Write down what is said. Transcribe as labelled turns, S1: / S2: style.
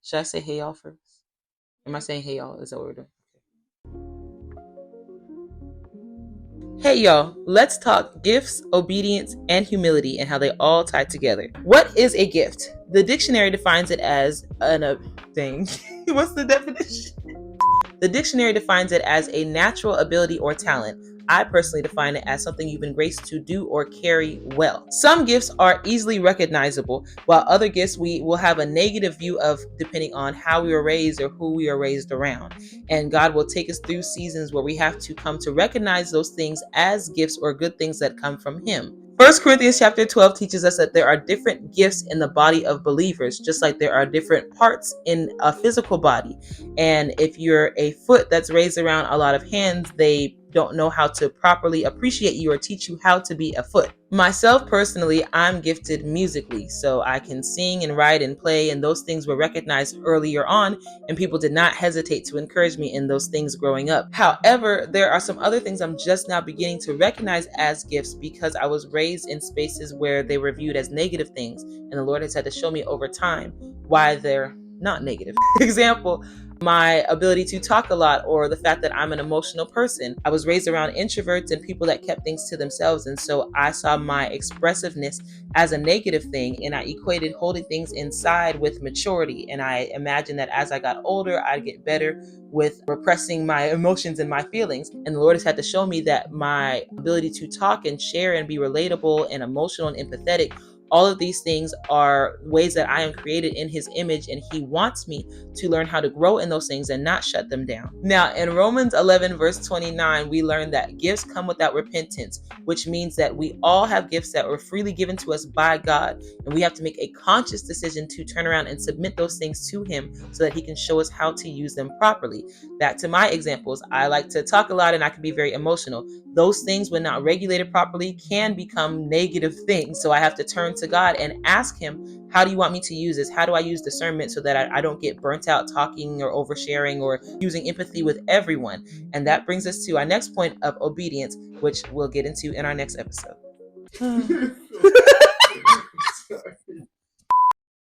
S1: Should I say hey y'all first? Am I saying hey y'all? Is that what we're doing? Hey y'all, let's talk gifts, obedience, and humility and how they all tie together. What is a gift? The dictionary defines it as a thing. What's the definition? The dictionary defines it as a natural ability or talent. I personally define it as something you've been graced to do or carry well. Some gifts are easily recognizable, while other gifts we will have a negative view of depending on how we were raised or who we are raised around. And God will take us through seasons where we have to come to recognize those things as gifts or good things that come from Him. 1 Corinthians chapter 12 teaches us that there are different gifts in the body of believers, just like there are different parts in a physical body. And if you're a foot that's raised around a lot of hands, they don't know how to properly appreciate you or teach you how to be a foot. Myself personally, I'm gifted musically, so I can sing and write and play, and those things were recognized earlier on, and people did not hesitate to encourage me in those things growing up. However, there are some other things I'm just now beginning to recognize as gifts because I was raised in spaces where they were viewed as negative things, and the Lord has had to show me over time why they're not negative. Example, my ability to talk a lot, or the fact that I'm an emotional person. I was raised around introverts and people that kept things to themselves, and so I saw my expressiveness as a negative thing, and I equated holding things inside with maturity. And I imagined that as I got older, I'd get better with repressing my emotions and my feelings. And the Lord has had to show me that my ability to talk and share and be relatable and emotional and empathetic, all of these things are ways that I am created in His image, and He wants me to learn how to grow in those things and not shut them down. Now, in Romans 11, verse 29, we learn that gifts come without repentance, which means that we all have gifts that were freely given to us by God, and we have to make a conscious decision to turn around and submit those things to Him so that He can show us how to use them properly. Back to my examples, I like to talk a lot and I can be very emotional. Those things, when not regulated properly, can become negative things. So I have to turn to God and ask Him, how do you want me to use this? How do I use discernment so that I don't get burnt out talking or oversharing or using empathy with everyone? And that brings us to our next point of obedience, which we'll get into in our next episode.